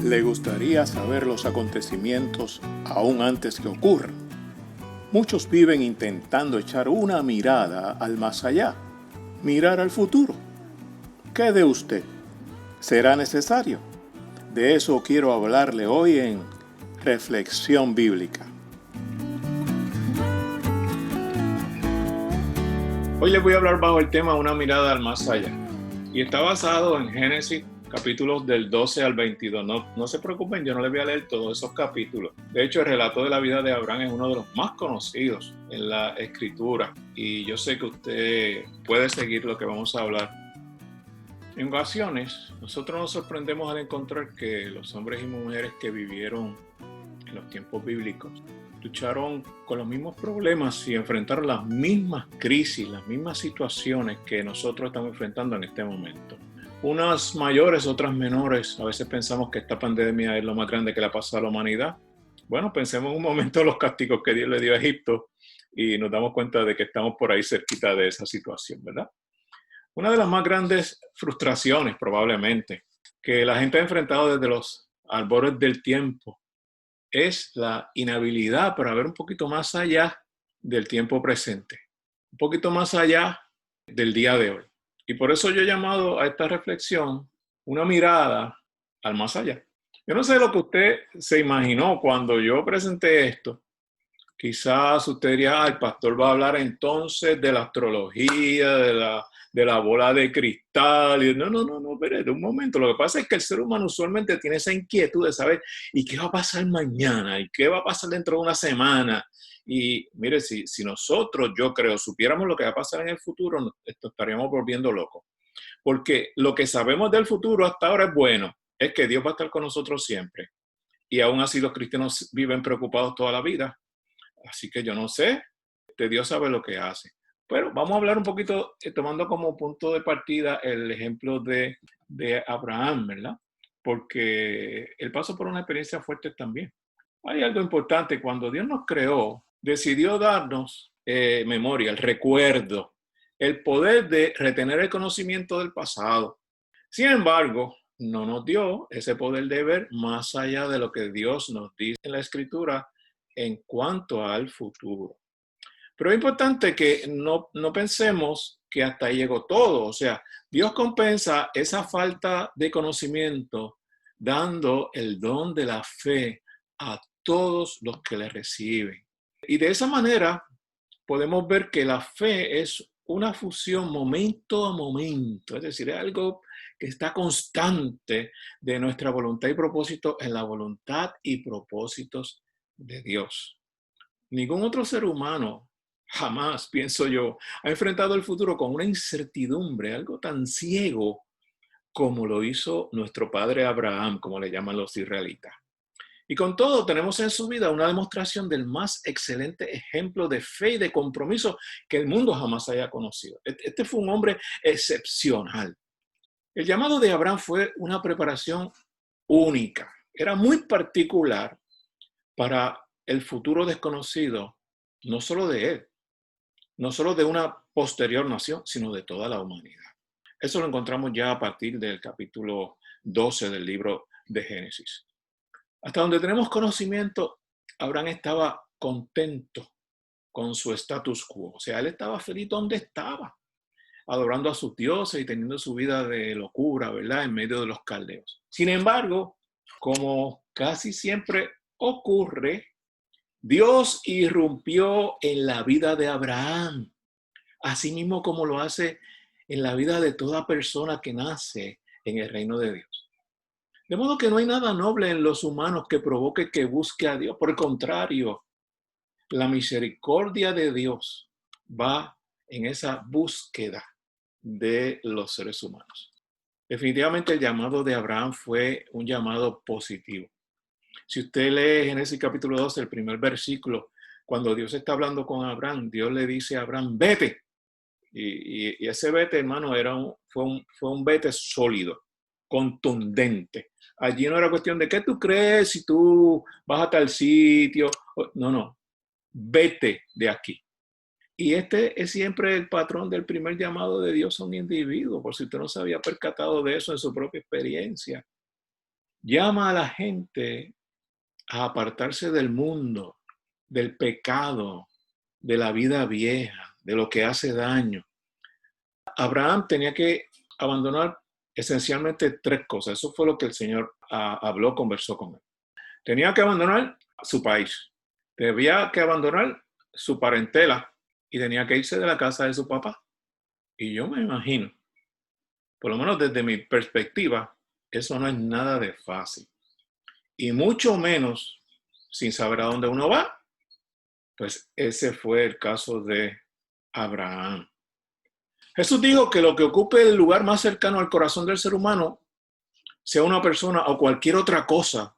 ¿Le gustaría saber los acontecimientos aún antes que ocurran? Muchos viven intentando echar una mirada al más allá, mirar al futuro. ¿Qué de usted? ¿Será necesario? De eso quiero hablarle hoy en Reflexión Bíblica. Hoy les voy a hablar bajo el tema Una mirada al más allá. Y está basado en Génesis, capítulos del 12 al 22. No se preocupen, yo no les voy a leer todos esos capítulos. De hecho, el relato de la vida de Abraham es uno de los más conocidos en la Escritura. Y yo sé que usted puede seguir lo que vamos a hablar. En ocasiones, nosotros nos sorprendemos al encontrar que los hombres y mujeres que vivieron en los tiempos bíblicos lucharon con los mismos problemas y enfrentaron las mismas crisis, las mismas situaciones que nosotros estamos enfrentando en este momento. Unas mayores, otras menores. A veces pensamos que esta pandemia es lo más grande que le ha pasado a la humanidad. Bueno, pensemos un momento en los castigos que Dios le dio a Egipto y nos damos cuenta de que estamos por ahí cerquita de esa situación, ¿verdad? Una de las más grandes frustraciones, probablemente, que la gente ha enfrentado desde los albores del tiempo es la inhabilidad para ver un poquito más allá del tiempo presente, un poquito más allá del día de hoy. Y por eso yo he llamado a esta reflexión una mirada al más allá. Yo no sé lo que usted se imaginó cuando yo presenté esto. Quizás usted diría, el pastor va a hablar entonces de la astrología, de la bola de cristal. Y no, espérate un momento. Lo que pasa es que el ser humano usualmente tiene esa inquietud de saber, ¿y qué va a pasar mañana? ¿Y qué va a pasar dentro de una semana? Y mire, si nosotros, yo creo, supiéramos lo que va a pasar en el futuro, esto estaríamos volviendo locos. Porque lo que sabemos del futuro hasta ahora es bueno, es que Dios va a estar con nosotros siempre. Y aún así los cristianos viven preocupados toda la vida. Así que yo no sé, Dios sabe lo que hace. Pero vamos a hablar un poquito, tomando como punto de partida el ejemplo de Abraham, ¿verdad? Porque él pasó por una experiencia fuerte también. Hay algo importante, cuando Dios nos creó, decidió darnos memoria, el recuerdo, el poder de retener el conocimiento del pasado. Sin embargo, no nos dio ese poder de ver más allá de lo que Dios nos dice en la Escritura en cuanto al futuro. Pero es importante que no pensemos que hasta ahí llegó todo. O sea, Dios compensa esa falta de conocimiento dando el don de la fe a todos los que le reciben. Y de esa manera podemos ver que la fe es una fusión momento a momento, es decir, es algo que está constante de nuestra voluntad y propósito en la voluntad y propósitos de Dios. Ningún otro ser humano, jamás, pienso yo, ha enfrentado el futuro con una incertidumbre, algo tan ciego como lo hizo nuestro padre Abraham, como le llaman los israelitas. Y con todo, tenemos en su vida una demostración del más excelente ejemplo de fe y de compromiso que el mundo jamás haya conocido. Este fue un hombre excepcional. El llamado de Abraham fue una preparación única. Era muy particular para el futuro desconocido, no solo de él, no solo de una posterior nación, sino de toda la humanidad. Eso lo encontramos ya a partir del capítulo 12 del libro de Génesis. Hasta donde tenemos conocimiento, Abraham estaba contento con su status quo. O sea, él estaba feliz donde estaba, adorando a sus dioses y teniendo su vida de locura, ¿verdad? En medio de los caldeos. Sin embargo, como casi siempre ocurre, Dios irrumpió en la vida de Abraham, así mismo como lo hace en la vida de toda persona que nace en el reino de Dios. De modo que no hay nada noble en los humanos que provoque que busque a Dios. Por el contrario, la misericordia de Dios va en esa búsqueda de los seres humanos. Definitivamente el llamado de Abraham fue un llamado positivo. Si usted lee Génesis capítulo 12, el primer versículo, cuando Dios está hablando con Abraham, Dios le dice a Abraham, vete. Y ese vete, hermano, fue un vete sólido, contundente. Allí no era cuestión de qué tú crees, si tú vas a tal sitio. No, vete de aquí. Y este es siempre el patrón del primer llamado de Dios a un individuo, por si usted no se había percatado de eso en su propia experiencia. Llama a la gente a apartarse del mundo, del pecado, de la vida vieja, de lo que hace daño. Abraham tenía que abandonar esencialmente tres cosas. Eso fue lo que el Señor habló, conversó con él. Tenía que abandonar su país, debía que abandonar su parentela y tenía que irse de la casa de su papá. Y yo me imagino, por lo menos desde mi perspectiva, eso no es nada de fácil. Y mucho menos sin saber a dónde uno va. Pues ese fue el caso de Abraham. Jesús dijo que lo que ocupe el lugar más cercano al corazón del ser humano, sea una persona o cualquier otra cosa,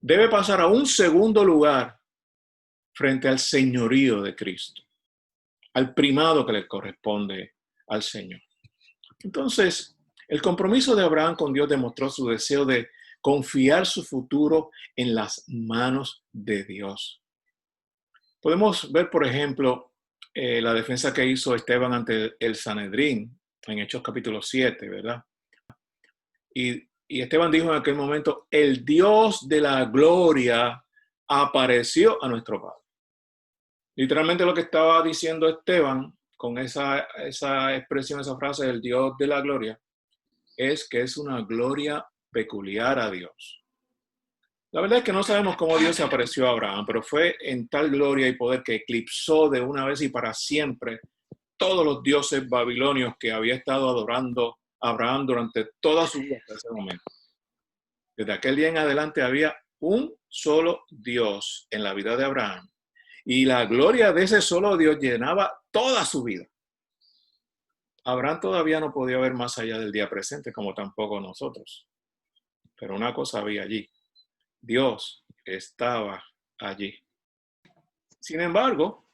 debe pasar a un segundo lugar frente al señorío de Cristo, al primado que le corresponde al Señor. Entonces, el compromiso de Abraham con Dios demostró su deseo de confiar su futuro en las manos de Dios. Podemos ver, por ejemplo, la defensa que hizo Esteban ante el Sanedrín en Hechos capítulo 7, ¿verdad? Y Esteban dijo en aquel momento, el Dios de la gloria apareció a nuestro Padre. Literalmente lo que estaba diciendo Esteban con esa expresión, esa frase del Dios de la gloria, es que es una gloria peculiar a Dios. La verdad es que no sabemos cómo Dios se apareció a Abraham, pero fue en tal gloria y poder que eclipsó de una vez y para siempre todos los dioses babilonios que había estado adorando Abraham durante toda su vida hasta ese momento. Desde aquel día en adelante había un solo Dios en la vida de Abraham y la gloria de ese solo Dios llenaba toda su vida. Abraham todavía no podía ver más allá del día presente, como tampoco nosotros. Pero una cosa había allí. Dios estaba allí. Sin embargo,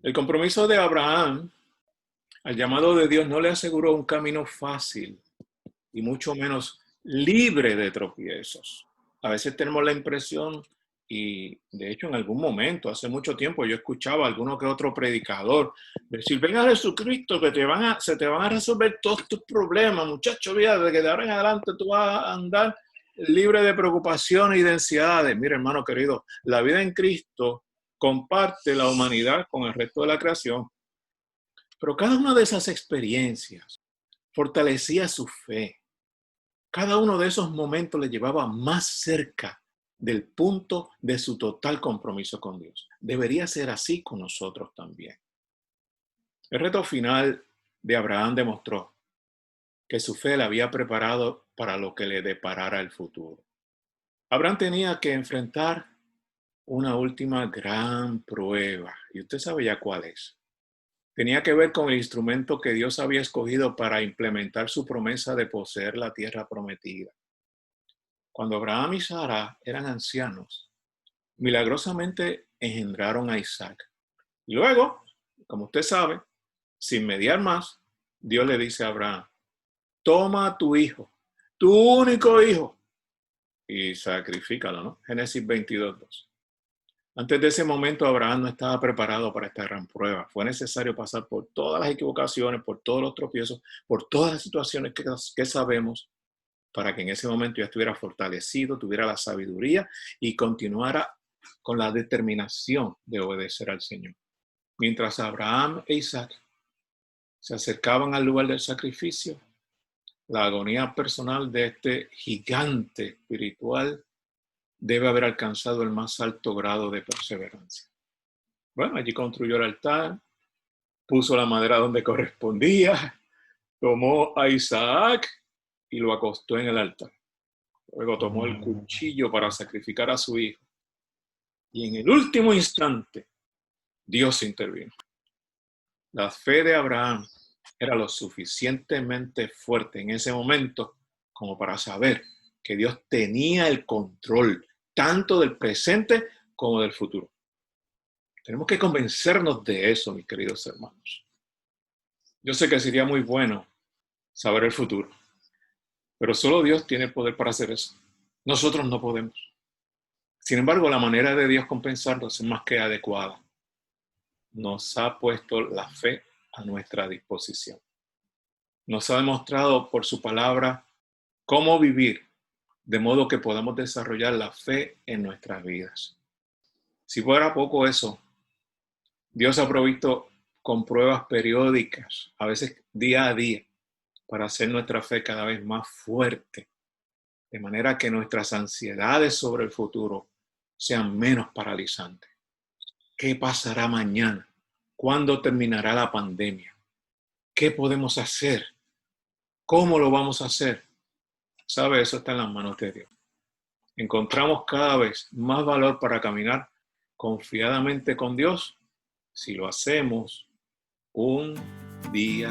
el compromiso de Abraham al llamado de Dios no le aseguró un camino fácil y mucho menos libre de tropiezos. A veces tenemos la impresión, y de hecho en algún momento, hace mucho tiempo, yo escuchaba a alguno que otro predicador decir, ven a Jesucristo que se te van a resolver todos tus problemas, muchacho, mira, de que de ahora en adelante tú vas a andar libre de preocupaciones y de ansiedades. Mira, hermano querido, la vida en Cristo comparte la humanidad con el resto de la creación, pero cada una de esas experiencias fortalecía su fe. Cada uno de esos momentos le llevaba más cerca del punto de su total compromiso con Dios. Debería ser así con nosotros también. El reto final de Abraham demostró que su fe le había preparado para lo que le deparara el futuro. Abraham tenía que enfrentar una última gran prueba, y usted sabe ya cuál es. Tenía que ver con el instrumento que Dios había escogido para implementar su promesa de poseer la tierra prometida. Cuando Abraham y Sara eran ancianos, milagrosamente engendraron a Isaac. Y luego, como usted sabe, sin mediar más, Dios le dice a Abraham, toma a tu hijo, tu único hijo, y sacrifícalo, ¿no? Génesis 22:2. Antes de ese momento, Abraham no estaba preparado para esta gran prueba. Fue necesario pasar por todas las equivocaciones, por todos los tropiezos, por todas las situaciones que sabemos, para que en ese momento ya estuviera fortalecido, tuviera la sabiduría y continuara con la determinación de obedecer al Señor. Mientras Abraham e Isaac se acercaban al lugar del sacrificio, la agonía personal de este gigante espiritual debe haber alcanzado el más alto grado de perseverancia. Bueno, allí construyó el altar, puso la madera donde correspondía, tomó a Isaac y lo acostó en el altar. Luego tomó el cuchillo para sacrificar a su hijo. Y en el último instante, Dios intervino. La fe de Abraham era lo suficientemente fuerte en ese momento como para saber que Dios tenía el control tanto del presente como del futuro. Tenemos que convencernos de eso, mis queridos hermanos. Yo sé que sería muy bueno saber el futuro, pero solo Dios tiene el poder para hacer eso. Nosotros no podemos. Sin embargo, la manera de Dios compensarnos es más que adecuada. nos ha puesto la fe a nuestra disposición. Nos ha demostrado por su palabra cómo vivir, de modo que podamos desarrollar la fe en nuestras vidas. Si fuera poco eso, Dios ha provisto con pruebas periódicas, a veces día a día, para hacer nuestra fe cada vez más fuerte, de manera que nuestras ansiedades sobre el futuro sean menos paralizantes. ¿Qué pasará mañana? ¿Cuándo terminará la pandemia? ¿Qué podemos hacer? ¿Cómo lo vamos a hacer? ¿Sabe? Eso está en las manos de Dios. Encontramos cada vez más valor para caminar confiadamente con Dios si lo hacemos un día